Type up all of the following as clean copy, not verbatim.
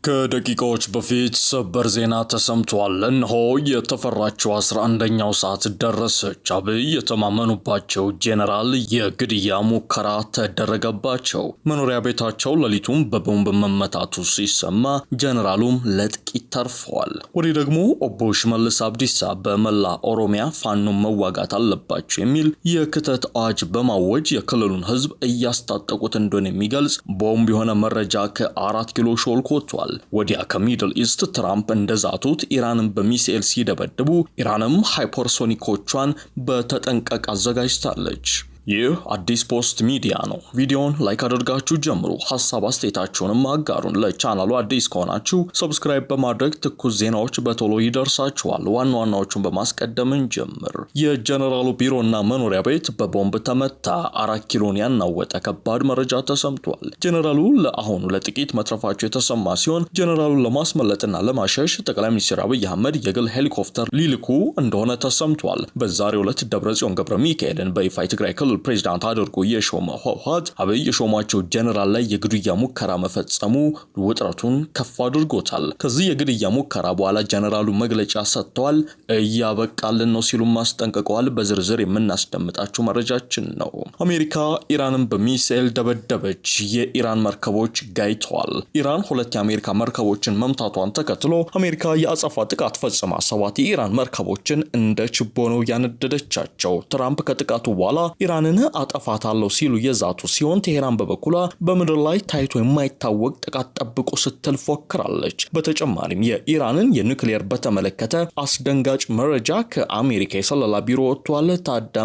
ከደቂቃዎች በፊት ሰበር ዜና ተሰምቷል። እነሆ የተፈራችው 11ኛው ሰዓት ደረሰች። አብይ የተማመኑባቸው ጄኔራል የግድያ ሙከራ ተደረገባቸው። መኖሪያ ቤታቸው ሌሊቱን በቦምብ መመታቱ ሲሰማ ጄኔራሉም ለጥቂት ተርፈዋል። ወዲህ ደግሞ ኦቦ ሽመልስ አብዲሳ በመላ ኦሮሚያ ፋኖ መዋጋት አለባቸው የሚል የክተት አዋጅ በማወጅ የክልሉን ሕዝብ እያስታጠቁት እንደሆነ የሚገልጽ ቦምብ የሆነ መረጃ ከ4 ኪሎ ሾልኮ ወጥቷል። ወዲያ ከሚድል ኢስት ትራምፕ እንደዛቱት ኢራንን በሚሳኤል ሲደበድቡ ኢራንም ሃይፐርሶኒኮቿን በተጠንቀቅ አዘጋጅታለች። ይህ አዲስ ፖስት ሚዲያ ነው። ቪዲዮውን ላይክ አድርጋችሁ ጀምሩ። ሐሳብ አስተያየታችሁንም አጋሩን። ለቻናሉ አዲስ ከሆናችሁ ሰብስክራይብ በማድረግ ትኩስ ዜናዎች በቶሎ ይደርሳችኋል። ዋና ዋናዎቹን በማስቀደም እንጀምር። የጀነራሉ ቢሮና መኖሪያ ቤት በቦምብ ተመታ። 4 ኪሎን ያናወጠ ከባድ መረጃ ተሰምቷል። ጀነራሉ ለአሁኑ ለጥቂት መትረፋቸው የተሰማ ሲሆን ጀነራሉን ለማስመለጥና ለማሸሽ ጠቅላይ ሚኒስትር አብይ አህመድ የግል ሄሊኮፕተር ሊልኩ እንደሆነ ተሰምቷል። በዛሬው ዕለት ደብረጽዮን ገብረ ሚካኤልን በይፋ የትግራይ ክልል ፕሬዝዳንት አድርጎ የሾመው ህወሓት አብይ የሾማቸው ጀነራል ላይ የግድያ ሙከራ መፈጸሙ ውጥረቱን ከፍ አድርጎታል። ከዚህ የግድያ ሙከራ በኋላ ጀነራሉ መግለጫ ሰጥተዋል። እያበቃልን ነው ሲሉ ማስጠንቀቀዋል። በዝርዝር የምናስደምጣቸው መረጃችን ነው። አሜሪካ ኢራንን በሚሳኤል ደበደበች። የኢራን መርከቦች ጋይተዋል። ኢራን 2 የአሜሪካ መርከቦችን መምታቷን ተከትሎ አሜሪካ የአጸፋ ጥቃት ፈጽማ 7 የኢራን መርከቦችን እንደ ችቦ ነው ያነደደቻቸው። ትራምፕ ከጥቃቱ በኋላ ኢራንን አጠፋታለሁ ሲሉ የዛቱ ሲሆን ቴሄራን በበኩሏ በምድር ላይ ታይቶ የማይታወቅ ጥቃት ጠብቆ ስትል ፎክራለች። በተጨማሪም የኢራንን የኒውክሌር በተመለከተ አስደንጋጭ መረጃ ከአሜሪካ የሰለላ ቢሮ ወጥቷል።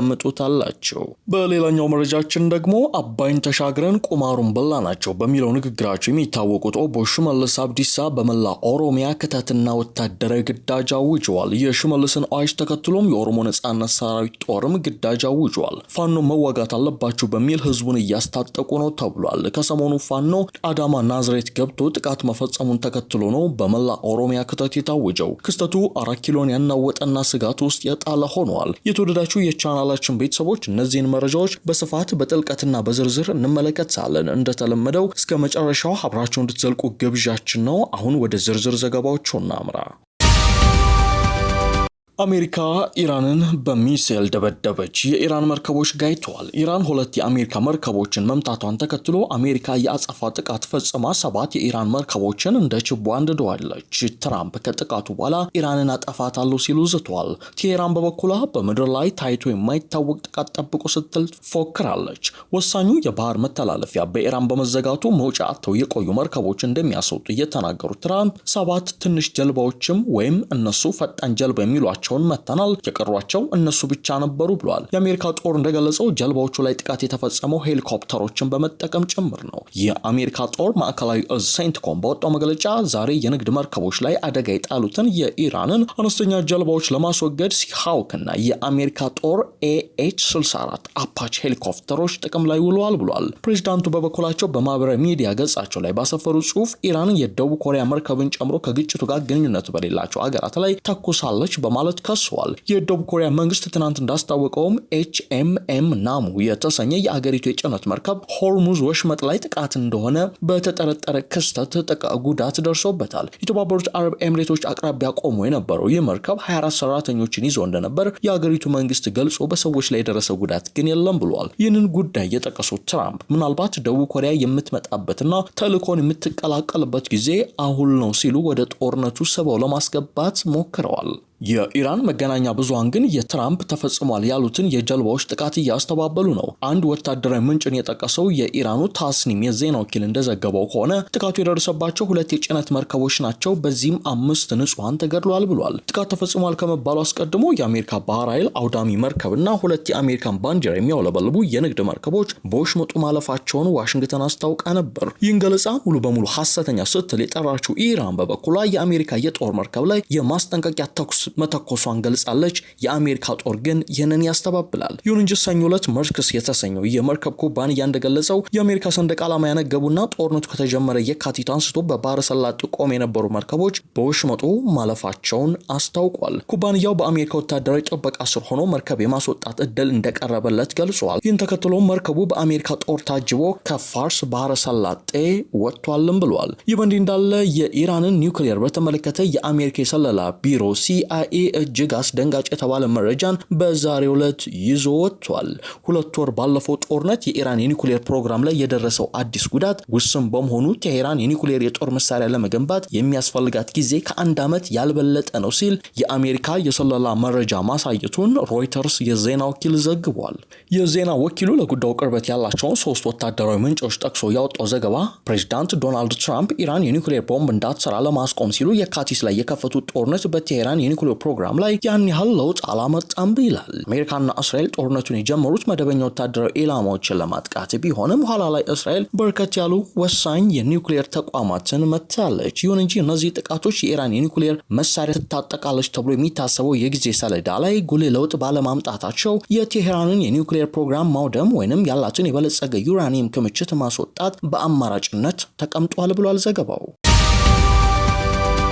ታዳምጡታላችሁ። በሌላኛው መረጃችን ደግሞ አባይን ተሻግረን ቁማሩን በላናቸው በሚለው ንግግራቸው የሚታወቁት ኦቦ ሽመልስ አብዲሳ በመላ ኦሮሚያ ክተትና ወታደራዊ ግዳጅ አውጀዋል። የሽመልስን አዋጅ ተከትሎም የኦሮሞ ነጻነት ሰራዊት ጦርም ግዳጅ አውጀዋል። ፋኖ መዋጋት አለባችሁ በሚል ህዝቡን እያስታጠቁ ነው ተብሏል። ከሰሞኑ ፋኖ አዳማ ናዝሬት ገብቶ ጥቃት መፈጸሙን ተከትሎ ነው በመላ ኦሮሚያ ክተት የታወጀው። ክስተቱ 4 ኪሎን ያናወጠና ስጋት ውስጥ የጣለ ሆኗል። የተወደዳችሁ የቻናላችን ቤተሰቦች እነዚህን መረጃዎች በስፋት በጥልቀትና በዝርዝር እንመለከታለን። እንደተለመደው እስከ መጨረሻው አብራችሁ እንድትዘልቁ ግብዣችን ነው። አሁን ወደ ዝርዝር ዘገባዎቹ እናምራ። አሜሪካ ኢራንን በሚሳኤል ደበደበች። የኢራን መርከቦች ጋይተዋል። ኢራን 2 የአሜሪካ መርከቦችን መምታቷን ተከትሎ አሜሪካ የአጸፋ ጥቃት ፈጽማ 7 የኢራን መርከቦችን እንደ ችቦ አንድደዋለች። ትራምፕ ከጥቃቱ በኋላ ኢራንን አጠፋታለሁ ሲሉ ዝተዋል። ቴሄራን በበኩሏ በምድር ላይ ታይቶ የማይታወቅ ጥቃት ጠብቆ ስትል ፎክራለች። ወሳኙ የባህር መተላለፊያ በኢራን በመዘጋቱ መውጫ አጥተው የቆዩ መርከቦች እንደሚያስወጡ የተናገሩት ትራምፕ 7 ትንሽ ጀልባዎችም ወይም እነሱ ፈጣን ጀልባ የሚሏቸው መተናል የቀሯቸው እነሱ ብቻ ነበሩ ብሏል። የአሜሪካ ጦር እንደገለጸው ጀልባዎቹ ላይ ጥቃት የተፈጸመው ሄሊኮፕተሮችን በመጠቀም ጭምር ነው። የአሜሪካ ጦር ማዕከላዊ እዝ ሴንትኮም በወጣው መግለጫ ዛሬ የንግድ መርከቦች ላይ አደጋ የጣሉትን የኢራንን አነስተኛ ጀልባዎች ለማስወገድ ሲሃውክና የአሜሪካ ጦር AH-64 አፓች ሄሊኮፕተሮች ጥቅም ላይ ውለዋል ብሏል። ፕሬዚዳንቱ በበኩላቸው በማህበራዊ ሚዲያ ገጻቸው ላይ ባሰፈሩ ጽሑፍ ኢራን የደቡብ ኮሪያ መርከብን ጨምሮ ከግጭቱ ጋር ግንኙነት በሌላቸው አገራት ላይ ተኩሳለች በማለት ከሷል። የደቡብ ኮሪያ መንግስት ትናንት እንዳስታወቀውም HMM ናሙ የተሰኘ የአገሪቱ የጭነት መርከብ ሆርሙዝ ወሽመጥ ላይ ጥቃት እንደሆነ በተጠረጠረ ክስተት ጉዳት ደርሶበታል። የተባበሩት አረብ ኤምሬቶች አቅራቢያ ቆሞ የነበረው ይህ መርከብ 24 ሰራተኞችን ይዞ እንደነበር የአገሪቱ መንግስት ገልጾ በሰዎች ላይ የደረሰ ጉዳት ግን የለም ብሏል። ይህንን ጉዳይ የጠቀሱት ትራምፕ ምናልባት ደቡብ ኮሪያ የምትመጣበትና ተልእኮን የምትቀላቀልበት ጊዜ አሁን ነው ሲሉ ወደ ጦርነቱ ስበው ለማስገባት ሞክረዋል። የኢራን መገናኛ ብዙሃን ግን የትራምፕ ተፈጽሟል ያሉትን የጀልባዎች ጥቃት እያስተባበሉ ነው። አንድ ወታደራዊ ምንጭን የጠቀሰው የኢራኑ ታስኒም የዜና ወኪል እንደዘገበው ከሆነ ጥቃቱ የደረሰባቸው 2 የጭነት መርከቦች ናቸው። በዚህም 5 ንጹሃን ተገድሏል ብሏል። ጥቃት ተፈጽሟል ከመባሉ አስቀድሞ የአሜሪካ ባህር ኃይል አውዳሚ መርከብና 2 የአሜሪካን ባንዲራ የሚያውለበልቡ የንግድ መርከቦች በወሽመጡ ማለፋቸውን ዋሽንግተን አስታውቃ ነበር። ይህን ገለጻ ሙሉ በሙሉ ሐሰተኛ ስትል የጠራችው ኢራን በበኩሏ የአሜሪካ የጦር መርከብ ላይ የማስጠንቀቂያ ተኩስ መተኮሷን ገልጻለች። የአሜሪካ ጦር ግን ይህንን ያስተባብላል። ይሁን እንጂ ሰኞ ዕለት መርክስ የተሰኘው የመርከብ ኩባንያ እንደገለጸው የአሜሪካ ሰንደቅ ዓላማ ያነገቡና ጦርነቱ ከተጀመረ የካቲት አንስቶ በባህረ ሰላጤው ቆም የነበሩ መርከቦች በወሽመጡ ማለፋቸውን አስታውቋል። ኩባንያው በአሜሪካ ወታደራዊ ጥበቃ ስር ሆኖ መርከብ የማስወጣት እድል እንደቀረበለት ገልጿል። ይህን ተከትሎ መርከቡ በአሜሪካ ጦር ታጅቦ ከፋርስ ባህረ ሰላጤ ወጥቷልም ብሏል። ይህ በእንዲህ እንዳለ የኢራንን ኒውክሌር በተመለከተ የአሜሪካ የሰለላ ቢሮ CIA እጅግ አስደንጋጭ የተባለ መረጃን በዛሬው ዕለት ይዞ ወጥቷል። 2 ወር ባለፈው ጦርነት የኢራን የኒውክሌር ፕሮግራም ላይ የደረሰው አዲስ ጉዳት ውስን በመሆኑ ቴሄራን የኒውክሌር የጦር መሳሪያ ለመገንባት የሚያስፈልጋት ጊዜ ከ1 ዓመት ያልበለጠ ነው ሲል የአሜሪካ የሰለላ መረጃ ማሳየቱን ሮይተርስ የዜና ወኪል ዘግቧል። የዜና ወኪሉ ለጉዳዩ ቅርበት ያላቸውን 3 ወታደራዊ ምንጮች ጠቅሶ ያወጣው ዘገባ ፕሬዝዳንት ዶናልድ ትራምፕ ኢራን የኒውክሌር ቦምብ እንዳትሰራ ለማስቆም ሲሉ የካቲት ላይ የከፈቱት ጦርነት በቴሄራን የኒውክሌር ፕሮግራም ላይ ያን ያህል ለውጥ አላመጣም ይላል። አሜሪካና እስራኤል ጦርነቱን የጀመሩት መደበኛ ወታደራዊ ኢላማዎችን ለማጥቃት ቢሆንም ኋላ ላይ እስራኤል በርከት ያሉ ወሳኝ የኒውክሌር ተቋማትን መታለች። ይሁን እንጂ እነዚህ ጥቃቶች የኢራን የኒውክሌር መሳሪያ ትታጠቃለች ተብሎ የሚታሰበው የጊዜ ሰሌዳ ላይ ጉልህ ለውጥ ባለማምጣታቸው የቴሄራንን የኒውክሌር ፕሮግራም ማውደም ወይንም ያላትን የበለጸገ ዩራኒየም ክምችት ማስወጣት በአማራጭነት ተቀምጧል ብሏል ዘገባው።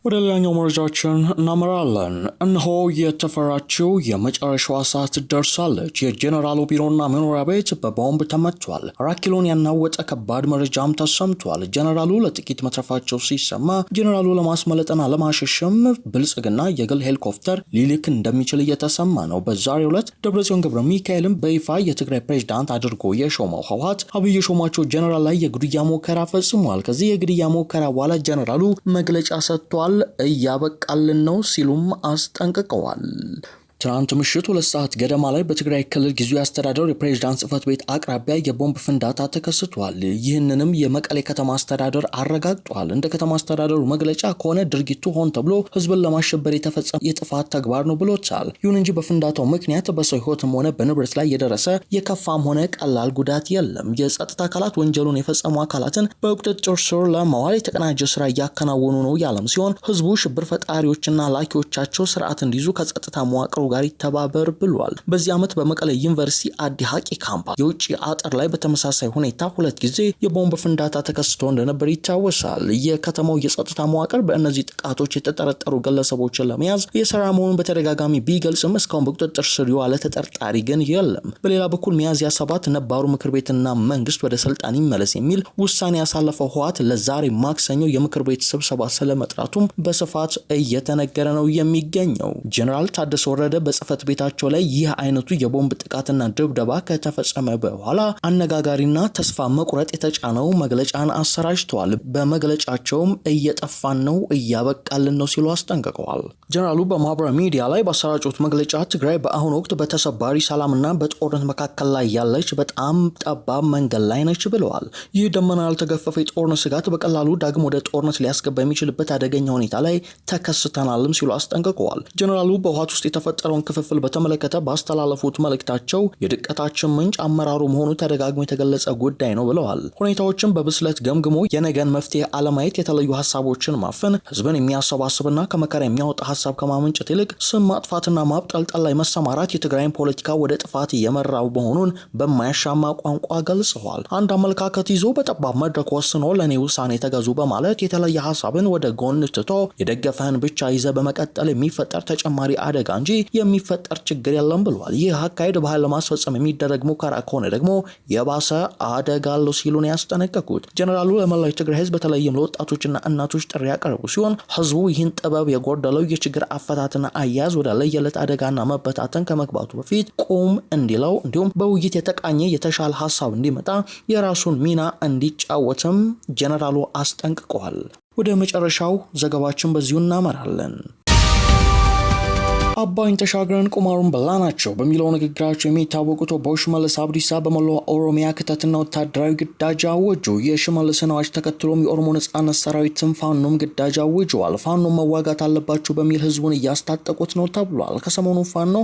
ወደ ሌላኛው መረጃችን እናመራለን። እነሆ የተፈራችው የመጨረሻዋ ሰዓት ደርሳለች። የጄኔራሉ ቢሮና መኖሪያ ቤት በቦምብ ተመቷል። 4 ኪሎን ያናወጠ ከባድ መረጃም ተሰምቷል። ጄኔራሉ ለጥቂት መትረፋቸው ሲሰማ ጄኔራሉ ለማስመለጥና ለማሸሸም ብልጽግና የግል ሄሊኮፕተር ሊልክ እንደሚችል እየተሰማ ነው። በዛሬው ዕለት ደብረጽዮን ገብረ ሚካኤልም በይፋ የትግራይ ፕሬዝዳንት አድርጎ የሾመው ህወሓት አብይ የሾማቸው ጄኔራል ላይ የግድያ ሙከራ ፈጽሟል። ከዚህ የግድያ ሙከራ በኋላ ጄኔራሉ መግለጫ ሰጥቷል። እያበቃልን ነው ሲሉም አስጠንቅቀዋል። ትናንት ምሽት 2 ሰዓት ገደማ ላይ በትግራይ ክልል ጊዜያዊ አስተዳደር የፕሬዝዳንት ጽህፈት ቤት አቅራቢያ የቦምብ ፍንዳታ ተከስቷል። ይህንንም የመቀሌ ከተማ አስተዳደር አረጋግጧል። እንደ ከተማ አስተዳደሩ መግለጫ ከሆነ ድርጊቱ ሆን ተብሎ ህዝብን ለማሸበር የተፈጸመ የጥፋት ተግባር ነው ብሎታል። ይሁን እንጂ በፍንዳታው ምክንያት በሰው ህይወትም ሆነ በንብረት ላይ የደረሰ የከፋም ሆነ ቀላል ጉዳት የለም። የጸጥታ አካላት ወንጀሉን የፈጸሙ አካላትን በቁጥጥር ስር ለማዋል የተቀናጀ ስራ እያከናወኑ ነው ያለም ሲሆን ህዝቡ ሽብር ፈጣሪዎችና ላኪዎቻቸው ስርዓት እንዲይዙ ከጸጥታ መዋቅሩ ጋር ይተባበር ብሏል። በዚህ ዓመት በመቀሌ ዩኒቨርሲቲ አዲ ሐቂ ካምፓስ የውጭ አጥር ላይ በተመሳሳይ ሁኔታ 2 ጊዜ የቦምብ ፍንዳታ ተከስቶ እንደነበር ይታወሳል። የከተማው የጸጥታ መዋቅር በእነዚህ ጥቃቶች የተጠረጠሩ ግለሰቦችን ለመያዝ የሰራ መሆኑን በተደጋጋሚ ቢገልጽም እስካሁን በቁጥጥር ስር የዋለ ተጠርጣሪ ግን የለም። በሌላ በኩል ሚያዝያ 7 ነባሩ ምክር ቤትና መንግስት ወደ ስልጣን ይመለስ የሚል ውሳኔ ያሳለፈው ህወሓት ለዛሬ ማክሰኞ የምክር ቤት ስብሰባ ስለመጥራቱም በስፋት እየተነገረ ነው የሚገኘው። ጄኔራል ታደሰ ወረደ በጽህፈት ቤታቸው ላይ ይህ አይነቱ የቦምብ ጥቃትና ድብደባ ከተፈጸመ በኋላ አነጋጋሪና ተስፋ መቁረጥ የተጫነው መግለጫን አሰራጭተዋል። በመግለጫቸውም እየጠፋን ነው እያበቃልን ነው ሲሉ አስጠንቅቀዋል። ጀነራሉ በማህበራዊ ሚዲያ ላይ ባሰራጩት መግለጫ ትግራይ በአሁኑ ወቅት በተሰባሪ ሰላምና በጦርነት መካከል ላይ ያለች በጣም ጠባብ መንገድ ላይ ነች ብለዋል። ይህ ደመና ያልተገፈፈ የጦርነት ስጋት በቀላሉ ዳግም ወደ ጦርነት ሊያስገባ የሚችልበት አደገኛ ሁኔታ ላይ ተከስተናልም ሲሉ አስጠንቅቀዋል። ጀነራሉ በህወሓት ውስጥ የተፈጠረውን ክፍፍል በተመለከተ ባስተላለፉት መልእክታቸው የድቀታችን ምንጭ አመራሩ መሆኑ ተደጋግሞ የተገለጸ ጉዳይ ነው ብለዋል። ሁኔታዎችን በብስለት ገምግሞ የነገን መፍትሄ አለማየት፣ የተለዩ ሀሳቦችን ማፈን፣ ህዝብን የሚያሰባስብና ከመከራ የሚያወጣ ሀሳብ ከማመንጨት ይልቅ ስም ማጥፋትና ማብጠልጠል ላይ መሰማራት የትግራይን ፖለቲካ ወደ ጥፋት እየመራው መሆኑን በማያሻማ ቋንቋ ገልጸዋል። አንድ አመለካከት ይዞ በጠባብ መድረክ ወስኖ ለኔ ውሳኔ ተገዙ በማለት የተለየ ሀሳብን ወደ ጎን ትቶ የደገፈህን ብቻ ይዘ በመቀጠል የሚፈጠር ተጨማሪ አደጋ እንጂ የሚፈጠር ችግር የለም ብሏል። ይህ አካሄድ ባህል ለማስፈጸም የሚደረግ ሙከራ ከሆነ ደግሞ የባሰ አደጋ አለው ሲሉ ነው ያስጠነቀቁት። ጀነራሉ ለመላው የትግራይ ህዝብ በተለይም ለወጣቶችና እናቶች ጥሪ ያቀርቡ ሲሆን ህዝቡ ይህን ጥበብ የጎደለው የችግር አፈታትና አያያዝ ወደ ለየለት አደጋና መበታተን ከመግባቱ በፊት ቁም እንዲለው እንዲሁም በውይይት የተቃኘ የተሻለ ሀሳብ እንዲመጣ የራሱን ሚና እንዲጫወትም ጀነራሉ አስጠንቅቀዋል። ወደ መጨረሻው ዘገባችን በዚሁ እናመራለን። አባይን ተሻግረን ቁማሩን በላናቸው በሚለው ንግግራቸው የሚታወቁት ሽመልስ አብዲሳ በመላው ኦሮሚያ ክተትና ወታደራዊ ግዳጅ አወጁ። የሽመልስን አዋጅ ተከትሎም የኦሮሞ ነጻነት ሰራዊትም ፋኖም ግዳጅ አውጀዋል። ፋኖ መዋጋት አለባቸው በሚል ህዝቡን እያስታጠቁት ነው ተብሏል። ከሰሞኑ ፋኖ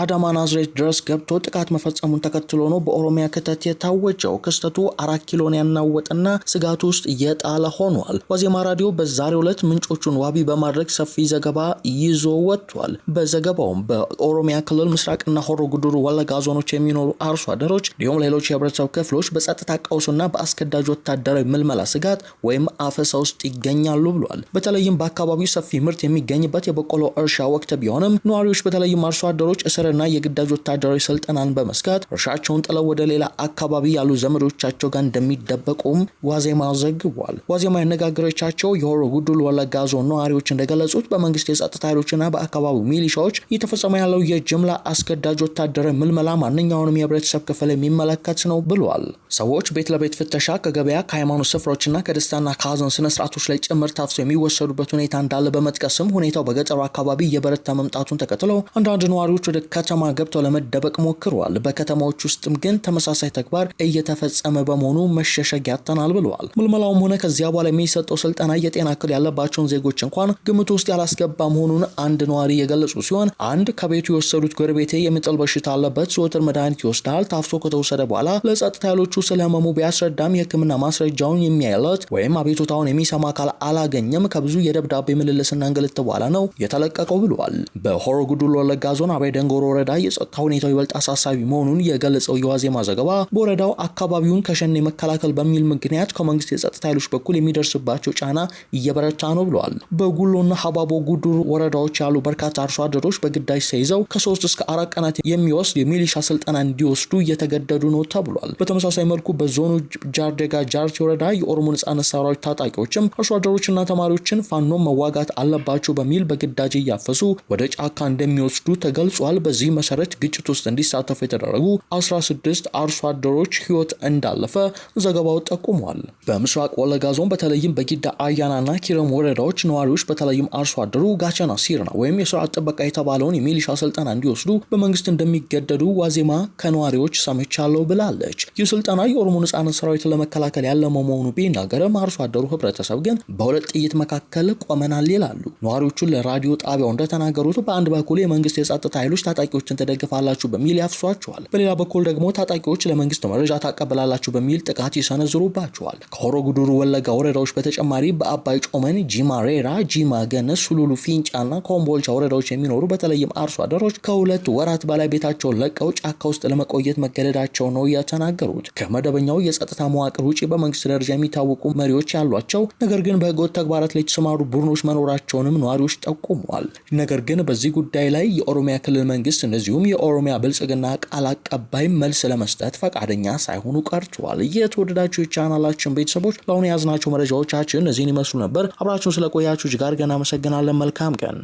አዳማ ናዝሬት ድረስ ገብቶ ጥቃት መፈጸሙን ተከትሎ ነው በኦሮሚያ ክተት የታወጀው። ክስተቱ 4 ኪሎን ያናወጠና ስጋት ውስጥ የጣለ ሆኗል። ዋዜማ ራዲዮ በዛሬው ዕለት ምንጮቹን ዋቢ በማድረግ ሰፊ ዘገባ ይዞ ወጥቷል። በዘገባውም በኦሮሚያ ክልል ምስራቅና ሆሮ ጉዱሩ ወለጋ ዞኖች የሚኖሩ አርሶ አደሮች እንዲሁም ሌሎች የህብረተሰብ ክፍሎች በጸጥታ ቀውስና በአስገዳጅ ወታደራዊ ምልመላ ስጋት ወይም አፈሳ ውስጥ ይገኛሉ ብሏል። በተለይም በአካባቢው ሰፊ ምርት የሚገኝበት የበቆሎ እርሻ ወቅት ቢሆንም ነዋሪዎች በተለይም አርሶ አደሮች እስርና የግዳጅ ወታደራዊ ስልጠናን በመስጋት እርሻቸውን ጥለው ወደ ሌላ አካባቢ ያሉ ዘመዶቻቸው ጋር እንደሚደበቁም ዋዜማ ዘግቧል። ዋዜማ ያነጋገረቻቸው የሆሮ ጉዱሩ ወለጋ ዞን ነዋሪዎች እንደገለጹት በመንግስት የጸጥታ ኃይሎችና በአካባቢው ሚሊሻዎች እየተፈጸመ ያለው የጅምላ አስገዳጅ ወታደራዊ ምልመላ ማንኛውንም የህብረተሰብ ክፍል የሚመለከት ነው ብሏል። ሰዎች ቤት ለቤት ፍተሻ፣ ከገበያ፣ ከሃይማኖት ስፍራዎችና ከደስታና ከሀዘን ስነ ስርዓቶች ላይ ጭምር ታፍሰው የሚወሰዱበት ሁኔታ እንዳለ በመጥቀስም ሁኔታው በገጠሩ አካባቢ እየበረታ መምጣቱን ተከትሎ አንዳንድ ነዋሪዎች ወደ ከተማ ገብተው ለመደበቅ ሞክረዋል። በከተማዎች ውስጥም ግን ተመሳሳይ ተግባር እየተፈጸመ በመሆኑ መሸሸግ ያተናል ብለዋል። ምልመላውም ሆነ ከዚያ በኋላ የሚሰጠው ስልጠና የጤና እክል ያለባቸውን ዜጎች እንኳን ግምት ውስጥ ያላስገባ መሆኑን አንድ ነዋሪ የገለጹ ሲሆን አንድ ከቤቱ የወሰዱት ጎረቤቴ የሚጥል በሽታ አለበት፣ ዘወትር መድኃኒት ይወስዳል። ታፍሶ ከተወሰደ በኋላ ለጸጥታ ኃይሎቹ ስለ ህመሙ ቢያስረዳም የህክምና ማስረጃውን የሚያይለት ወይም አቤቱታውን የሚሰማ አካል አላገኘም። ከብዙ የደብዳቤ ምልልስና እንግልት በኋላ ነው የተለቀቀው ብሏል። በሆሮ ጉዱሩ ወለጋ ዞን አቤ ደንጎሮ ወረዳ የጸጥታ ሁኔታው ይበልጥ አሳሳቢ መሆኑን የገለጸው የዋዜማ ዘገባ በወረዳው አካባቢውን ከሸኔ መከላከል በሚል ምክንያት ከመንግስት የጸጥታ ኃይሎች በኩል የሚደርስባቸው ጫና እየበረታ ነው ብሏል። በጉሎና ሀባቦ ጉዱሩ ወረዳዎች ያሉ በርካታ አርሶ አደሮች በግዳጅ ተይዘው ከ3 እስከ 4 ቀናት የሚወስድ የሚሊሻ ስልጠና እንዲወስዱ እየተገደዱ ነው ተብሏል። በተመሳሳይ መልኩ በዞኑ ጃርዴጋ ጃርቴ ወረዳ የኦሮሞ ነጻነት ሰራዊት ታጣቂዎችም አርሶ አደሮችና ተማሪዎችን ፋኖ መዋጋት አለባቸው በሚል በግዳጅ እያፈሱ ወደ ጫካ እንደሚወስዱ ተገልጿል። በዚህ መሰረት ግጭት ውስጥ እንዲሳተፉ የተደረጉ 16 አርሶ አደሮች ህይወት እንዳለፈ ዘገባው ጠቁሟል። በምስራቅ ወለጋ ዞን በተለይም በጊዳ አያናና ኪረም ወረዳዎች ነዋሪዎች በተለይም አርሶ አደሩ ጋቸና ሲርና ወይም የስርዓት ጥበቃ የተባለውን የሚሊሻ ስልጠና እንዲወስዱ በመንግስት እንደሚገደዱ ዋዜማ ከነዋሪዎች ሰምቻለሁ ብላለች። ይህ ስልጠና የኦሮሞ ነጻነት ሰራዊት ለመከላከል ያለመ መሆኑ ቢናገርም አርሶ አደሩ ህብረተሰብ ግን በሁለት ጥይት መካከል ቆመናል ይላሉ። ነዋሪዎቹ ለራዲዮ ጣቢያው እንደተናገሩት በአንድ በኩል የመንግስት የጸጥታ ኃይሎች ታጣቂዎችን ትደግፋላችሁ በሚል ያፍሷቸዋል፣ በሌላ በኩል ደግሞ ታጣቂዎች ለመንግስት መረጃ ታቀበላላችሁ በሚል ጥቃት ይሰነዝሩባቸዋል። ከሆሮ ጉዱሩ ወለጋ ወረዳዎች በተጨማሪ በአባይ ጮመን፣ ጂማ ሬራ፣ ጂማ ገነስ፣ ሱሉሉ ፊንጫና ኮምቦልቻ ወረዳዎች የሚኖሩ በተለይም አርሶ አደሮች ከ2 ወራት በላይ ቤታቸውን ለቀው ጫካ ውስጥ ለመቆየት መገደዳቸው ነው የተናገሩት። ከመደበኛው የጸጥታ መዋቅር ውጪ በመንግስት ደረጃ የሚታወቁ መሪዎች ያሏቸው ነገር ግን በህገወጥ ተግባራት ላይ የተሰማሩ ቡድኖች መኖራቸውንም ነዋሪዎች ጠቁመዋል። ነገር ግን በዚህ ጉዳይ ላይ የኦሮሚያ ክልል መንግስት እንደዚሁም የኦሮሚያ ብልጽግና ቃል አቀባይ መልስ ለመስጠት ፈቃደኛ ሳይሆኑ ቀርተዋል። የተወደዳችሁ የቻናላችን ቤተሰቦች ለአሁኑ የያዝናቸው መረጃዎቻችን እዚህን ይመስሉ ነበር። አብራችሁን ስለቆያችሁ እጅግ አድርገን እናመሰግናለን። መልካም ቀን።